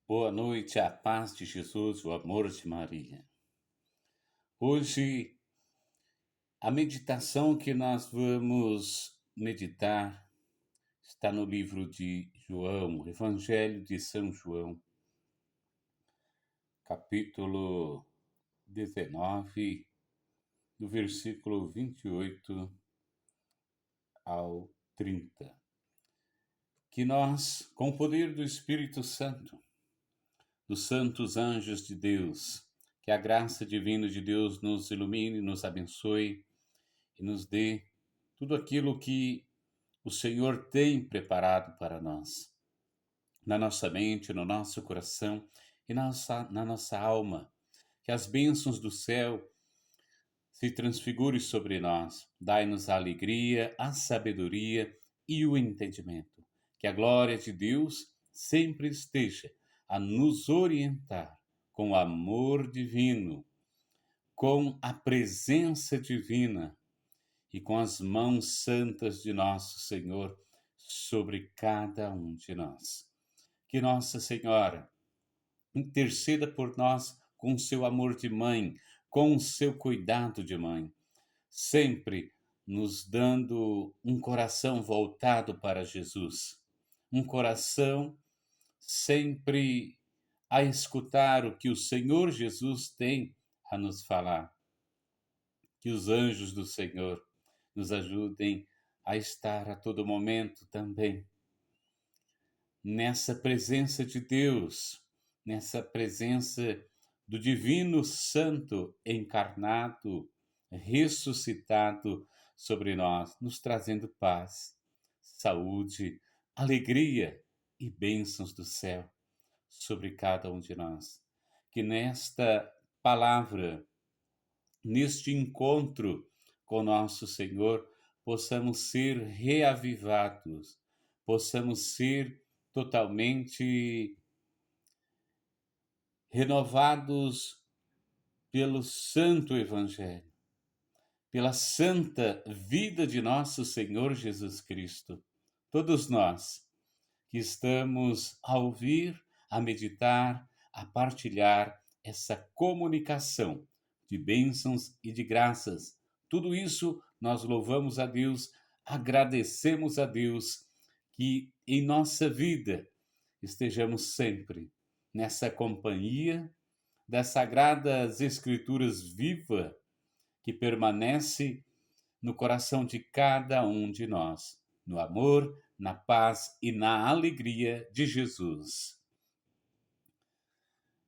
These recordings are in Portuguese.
Boa noite, a paz de Jesus, o amor de Maria. Hoje, a meditação que nós vamos meditar está no livro de João, Evangelho de São João, capítulo 19, do versículo 28 ao 30. Que nós, com o poder do Espírito Santo, dos santos anjos de Deus, que a graça divina de Deus nos ilumine, nos abençoe e nos dê tudo aquilo que o Senhor tem preparado para nós, na nossa mente, no nosso coração e na nossa alma. Que as bênçãos do céu se transfigurem sobre nós. Dai-nos a alegria, a sabedoria e o entendimento. Que a glória de Deus sempre esteja a nos orientar com o amor divino, com a presença divina e com as mãos santas de nosso Senhor sobre cada um de nós. Que Nossa Senhora interceda por nós com o seu amor de mãe, com o seu cuidado de mãe, sempre nos dando um coração voltado para Jesus, um coração sempre a escutar o que o Senhor Jesus tem a nos falar. Que os anjos do Senhor nos ajudem a estar a todo momento também nessa presença de Deus, nessa presença do Divino Santo encarnado, ressuscitado sobre nós, nos trazendo paz, saúde, alegria e bênçãos do céu sobre cada um de nós. Que nesta palavra, neste encontro com nosso Senhor, possamos ser reavivados, possamos ser totalmente renovados pelo Santo Evangelho, pela santa vida de nosso Senhor Jesus Cristo. Todos nós que estamos a ouvir, a meditar, a partilhar essa comunicação de bênçãos e de graças. Tudo isso nós louvamos a Deus, agradecemos a Deus que em nossa vida estejamos sempre nessa companhia das Sagradas Escrituras viva que permanece no coração de cada um de nós, no amor, na paz e na alegria de Jesus.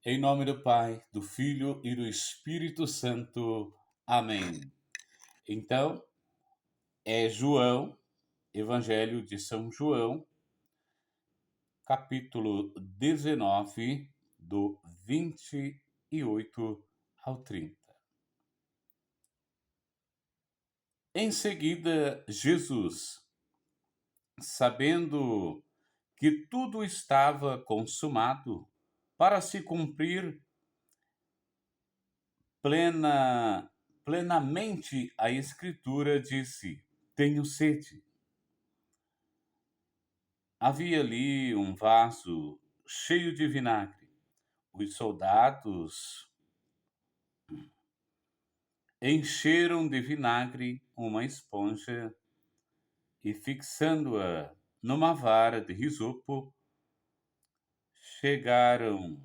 Em nome do Pai, do Filho e do Espírito Santo. Amém. Então, é João, Evangelho de São João, capítulo 19, do 28 ao 30. Em seguida, Jesus, sabendo que tudo estava consumado, para se cumprir plenamente a Escritura, disse: Tenho sede. Havia ali um vaso cheio de vinagre. Os soldados encheram de vinagre uma esponja e, fixando-a numa vara de hisopo, chegaram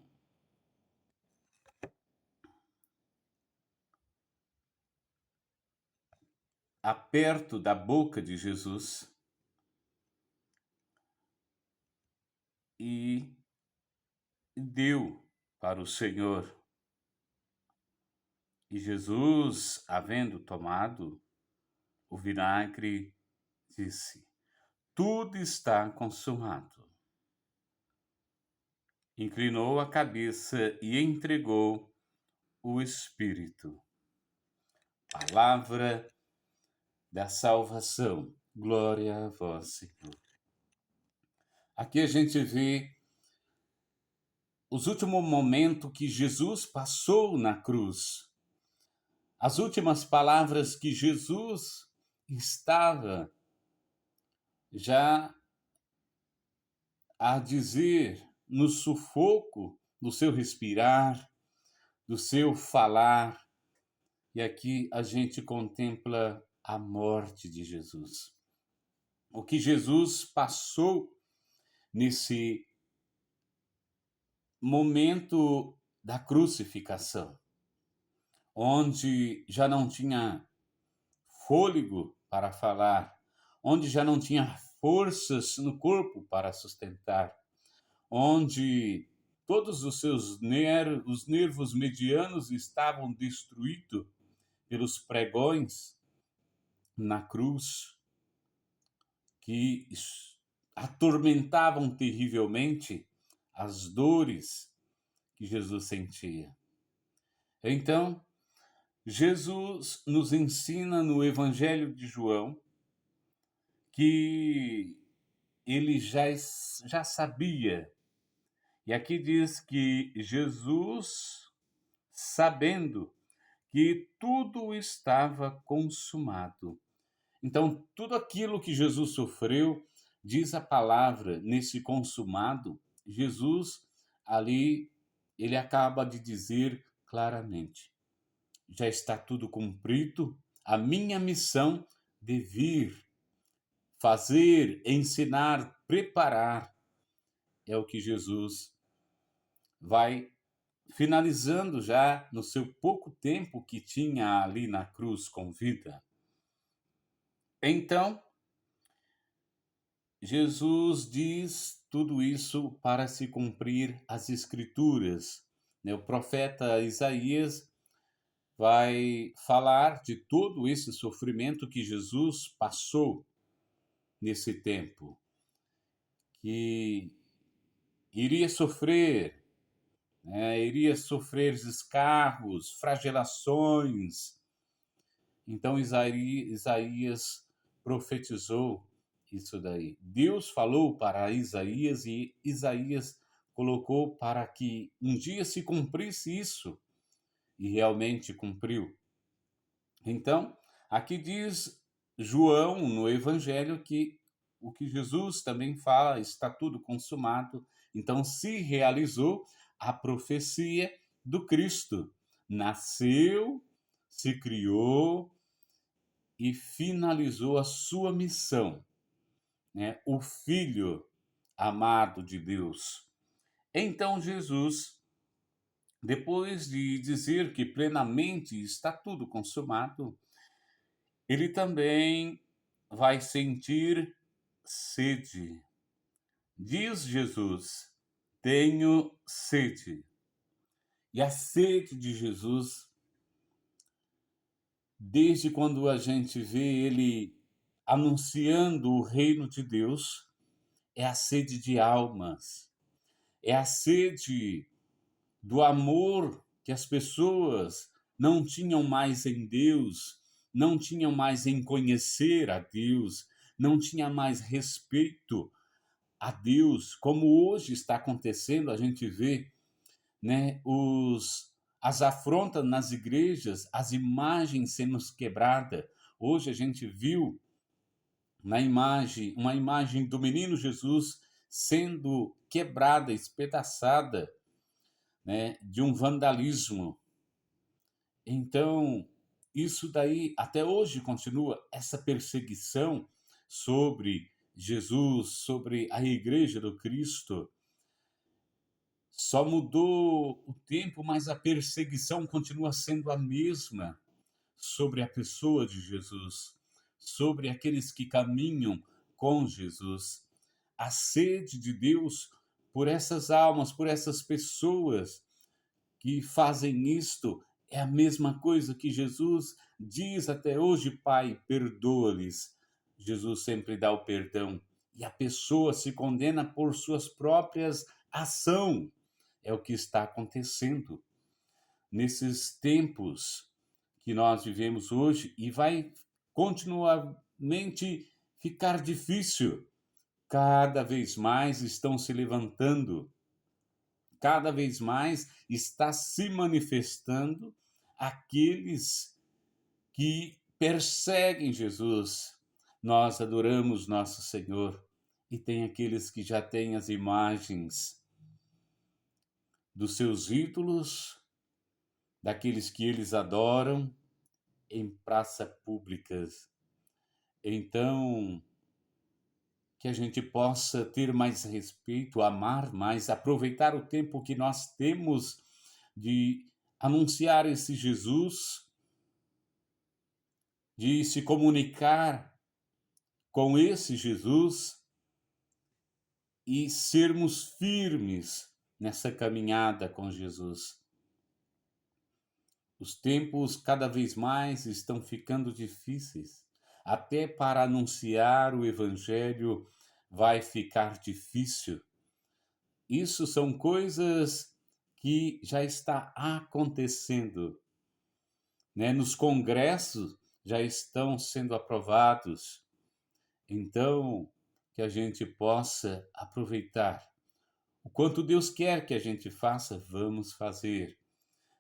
a perto da boca de Jesus e deu para o Senhor. E Jesus, havendo tomado o vinagre, disse: Tudo está consumado. Inclinou a cabeça e entregou o Espírito. Palavra da salvação. Glória a vós, Senhor. Aqui a gente vê os últimos momentos que Jesus passou na cruz. As últimas palavras que Jesus estava já a dizer no sufoco do seu respirar, do seu falar. E aqui a gente contempla a morte de Jesus. O que Jesus passou nesse momento da crucificação, onde já não tinha fôlego para falar, onde já não tinha forças no corpo para sustentar, onde todos os seus os nervos medianos estavam destruídos pelos pregões na cruz, que atormentavam terrivelmente as dores que Jesus sentia. Então, Jesus nos ensina no Evangelho de João que ele já sabia. E aqui diz que Jesus, sabendo que tudo estava consumado. Então, tudo aquilo que Jesus sofreu, diz a palavra, nesse consumado, Jesus ali, ele acaba de dizer claramente: já está tudo cumprido, a minha missão de vir, fazer, ensinar, preparar, é o que Jesus vai finalizando já no seu pouco tempo que tinha ali na cruz com vida. Então, Jesus diz tudo isso para se cumprir as Escrituras. O profeta Isaías vai falar de todo esse sofrimento que Jesus passou nesse tempo, que iria sofrer, iria sofrer escarros, flagelações. Então Isaías profetizou isso daí. Deus falou para Isaías e Isaías colocou para que um dia se cumprisse isso, e realmente cumpriu. Então, aqui diz João no Evangelho que o que Jesus também fala, está tudo consumado. Então, se realizou a profecia do Cristo. Nasceu, se criou e finalizou a sua missão, o Filho amado de Deus. Então, Jesus, depois de dizer que plenamente está tudo consumado, ele também vai sentir sede. Diz Jesus: tenho sede. E a sede de Jesus, desde quando a gente vê ele anunciando o reino de Deus, é a sede de almas, é a sede do amor que as pessoas não tinham mais em Deus, não tinham mais em conhecer a Deus, não tinha mais respeito a Deus, como hoje está acontecendo, a gente vê, as afrontas nas igrejas, as imagens sendo quebradas. Hoje a gente viu na imagem, uma imagem do menino Jesus sendo quebrada, espedaçada, de um vandalismo. Então, isso daí até hoje continua, essa perseguição sobre Jesus, sobre a igreja do Cristo. Só mudou o tempo, mas a perseguição continua sendo a mesma sobre a pessoa de Jesus, sobre aqueles que caminham com Jesus. A sede de Deus por essas almas, por essas pessoas que fazem isto, é a mesma coisa que Jesus diz até hoje: Pai, perdoa-lhes. Jesus sempre dá o perdão e a pessoa se condena por suas próprias ações. É o que está acontecendo nesses tempos que nós vivemos hoje e vai continuamente ficar difícil. Cada vez mais estão se levantando, cada vez mais está se manifestando aqueles que perseguem Jesus. Nós adoramos nosso Senhor e tem aqueles que já têm as imagens, dos seus ídolos, daqueles que eles adoram em praças públicas. Então, que a gente possa ter mais respeito, amar mais, aproveitar o tempo que nós temos de anunciar esse Jesus, de se comunicar com esse Jesus e sermos firmes nessa caminhada com Jesus. Os tempos cada vez mais estão ficando difíceis. Até para anunciar o Evangelho vai ficar difícil. Isso são coisas que já está acontecendo, né? Nos congressos já estão sendo aprovados. Então, que a gente possa aproveitar. O quanto Deus quer que a gente faça, vamos fazer.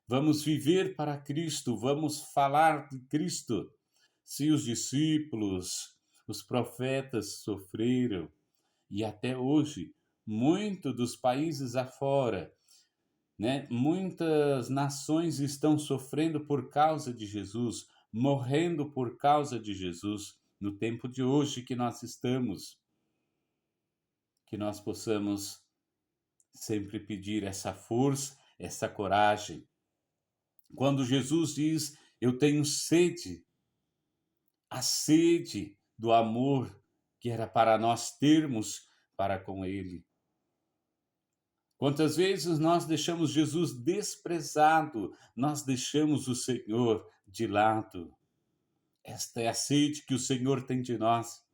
Vamos viver para Cristo, vamos falar de Cristo. Se os discípulos, os profetas sofreram, e até hoje, muito dos países afora, né? Muitas nações estão sofrendo por causa de Jesus, morrendo por causa de Jesus, no tempo de hoje que nós estamos, que nós possamos sempre pedir essa força, essa coragem. Quando Jesus diz, eu tenho sede, a sede do amor que era para nós termos para com Ele. Quantas vezes nós deixamos Jesus desprezado, nós deixamos o Senhor de lado. Esta é a sede que o Senhor tem de nós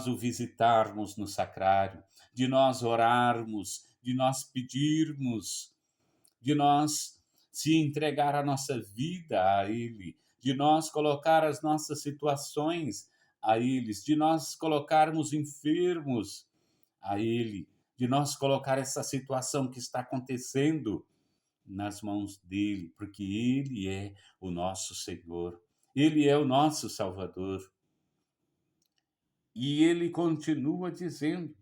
o visitarmos no sacrário, de nós orarmos, de nós pedirmos, de nós se entregar a nossa vida a Ele, de nós colocar as nossas situações a eles, de nós colocarmos enfermos a Ele, de nós colocar essa situação que está acontecendo nas mãos dele, porque Ele é o nosso Senhor, Ele é o nosso Salvador. E Ele continua dizendo,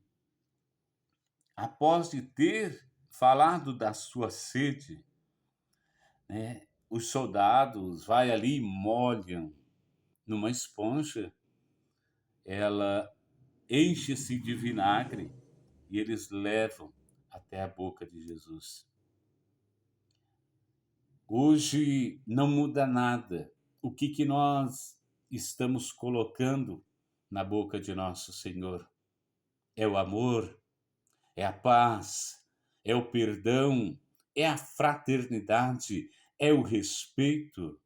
após de ter falado da sua sede, né, os soldados vai ali e molham numa esponja, ela enche-se de vinagre e eles levam até a boca de Jesus. Hoje não muda nada. O que nós estamos colocando na boca de nosso Senhor? É o amor, é a paz, é o perdão, é a fraternidade, é o respeito.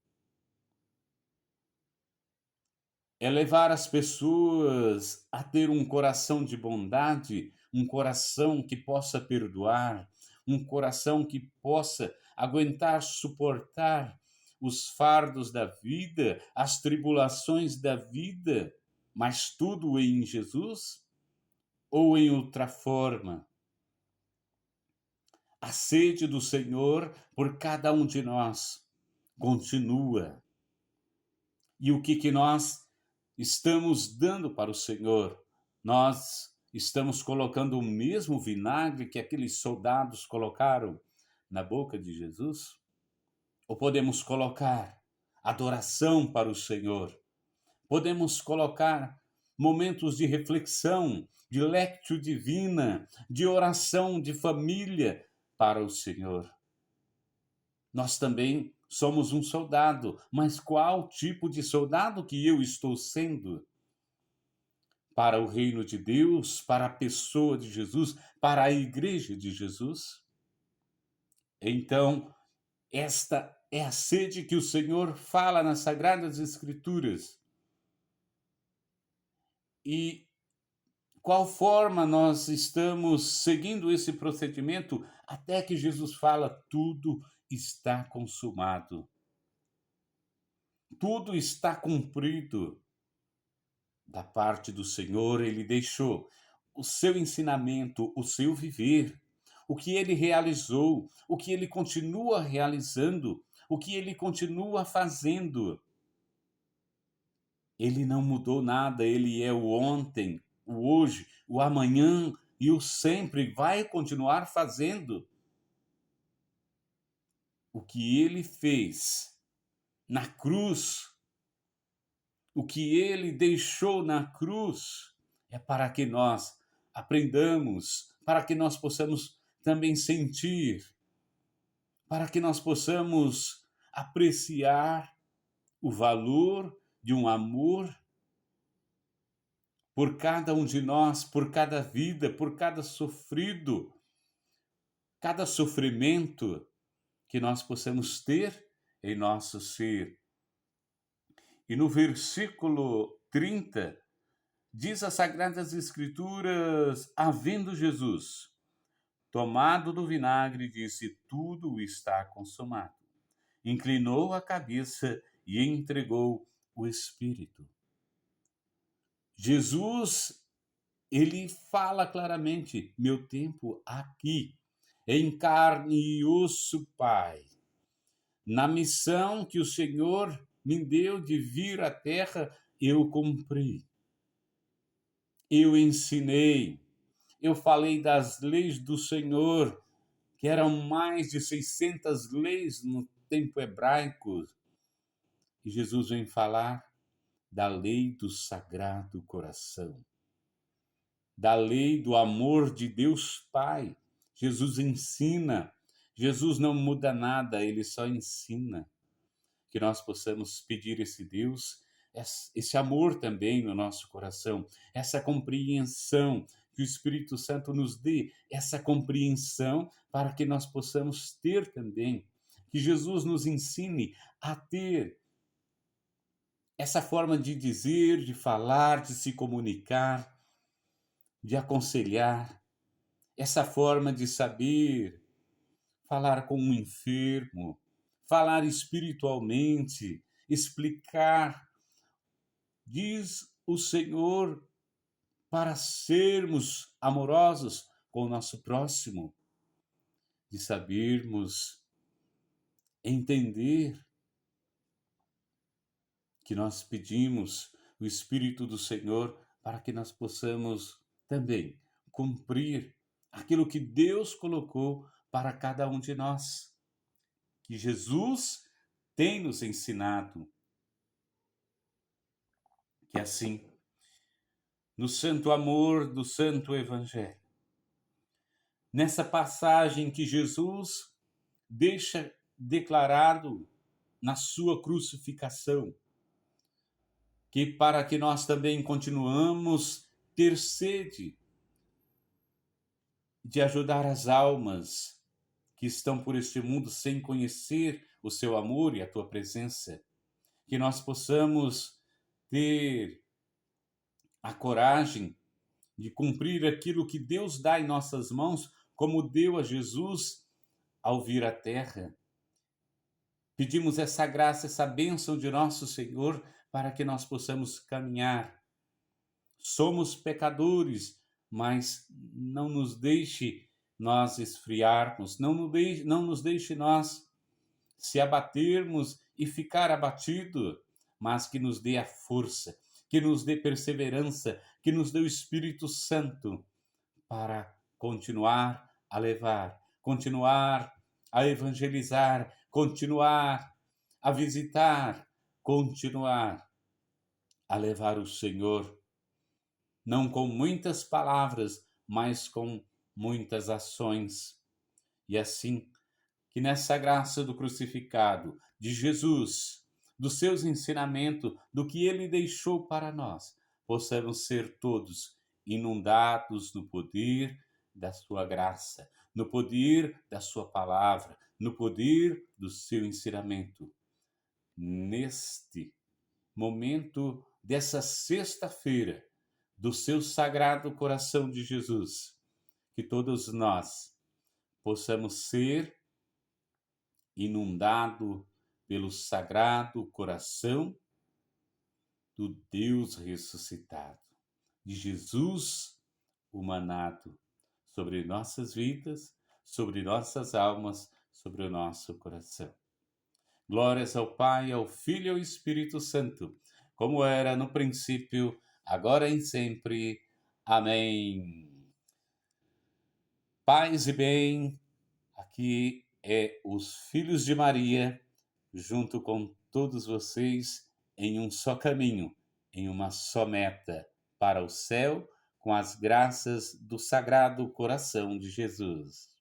É levar as pessoas a ter um coração de bondade, um coração que possa perdoar, um coração que possa aguentar, suportar os fardos da vida, as tribulações da vida, mas tudo em Jesus ou em outra forma. A sede do Senhor por cada um de nós continua. E o que nós estamos dando para o Senhor? Nós estamos colocando o mesmo vinagre que aqueles soldados colocaram na boca de Jesus? Ou podemos colocar adoração para o Senhor? Podemos colocar momentos de reflexão, de lectio divina, de oração de família para o Senhor? Nós também somos um soldado, mas qual tipo de soldado que eu estou sendo? Para o reino de Deus, para a pessoa de Jesus, para a igreja de Jesus? Então, esta é a sede que o Senhor fala nas Sagradas Escrituras. E qual forma nós estamos seguindo esse procedimento até que Jesus fala, tudo está consumado. Tudo está cumprido. Da parte do Senhor, ele deixou o seu ensinamento, o seu viver, o que ele realizou, o que ele continua realizando, o que ele continua fazendo. Ele não mudou nada, ele é o ontem, o hoje, o amanhã e o sempre, vai continuar fazendo. o que ele fez na cruz, o que ele deixou na cruz, é para que nós aprendamos, para que nós possamos também sentir, para que nós possamos apreciar o valor de um amor por cada um de nós, por cada vida, por cada sofrido, cada sofrimento que nós possamos ter em nosso ser. E no versículo 30, diz as Sagradas Escrituras, havendo Jesus tomado do vinagre, disse: tudo está consumado. Inclinou a cabeça e entregou o Espírito. Jesus, ele fala claramente: meu tempo aqui, em carne e osso, Pai. Na missão que o Senhor me deu de vir à terra, eu cumpri. Eu ensinei, eu falei das leis do Senhor, que eram mais de 600 leis no tempo hebraico. E Jesus vem falar da lei do Sagrado Coração, da lei do amor de Deus Pai. Jesus ensina, Jesus não muda nada, ele só ensina. Que nós possamos pedir esse Deus, esse amor também no nosso coração, essa compreensão, que o Espírito Santo nos dê essa compreensão para que nós possamos ter também, que Jesus nos ensine a ter essa forma de dizer, de falar, de se comunicar, de aconselhar, essa forma de saber falar com um enfermo, falar espiritualmente, explicar. Diz o Senhor para sermos amorosos com o nosso próximo, de sabermos entender que nós pedimos o Espírito do Senhor para que nós possamos também cumprir aquilo que Deus colocou para cada um de nós, que Jesus tem nos ensinado. Que assim, no santo amor do santo Evangelho, nessa passagem que Jesus deixa declarado na sua crucificação, que para que nós também continuamos ter sede de ajudar as almas que estão por este mundo sem conhecer o seu amor e a tua presença, que nós possamos ter a coragem de cumprir aquilo que Deus dá em nossas mãos, como deu a Jesus ao vir à terra. Pedimos essa graça, essa bênção de nosso Senhor, para que nós possamos caminhar. Somos pecadores, mas não nos deixe nós esfriarmos, não nos deixe nós se abatermos e ficar abatido, mas que nos dê a força, que nos dê perseverança, que nos dê o Espírito Santo para continuar a levar, continuar a evangelizar, continuar a visitar, continuar a levar o Senhor, não com muitas palavras, mas com muitas ações. E assim, que nessa graça do crucificado, de Jesus, dos seus ensinamentos, do que ele deixou para nós, possamos ser todos inundados no poder da sua graça, no poder da sua palavra, no poder do seu ensinamento. Neste momento dessa sexta-feira, do seu sagrado coração de Jesus, que todos nós possamos ser inundado pelo sagrado coração do Deus ressuscitado, de Jesus humanado, sobre nossas vidas, sobre nossas almas, sobre o nosso coração. Glórias ao Pai, ao Filho e ao Espírito Santo, como era no princípio, agora e sempre. Amém. Paz e bem, aqui é os filhos de Maria, junto com todos vocês, em um só caminho, em uma só meta, para o céu, com as graças do Sagrado Coração de Jesus.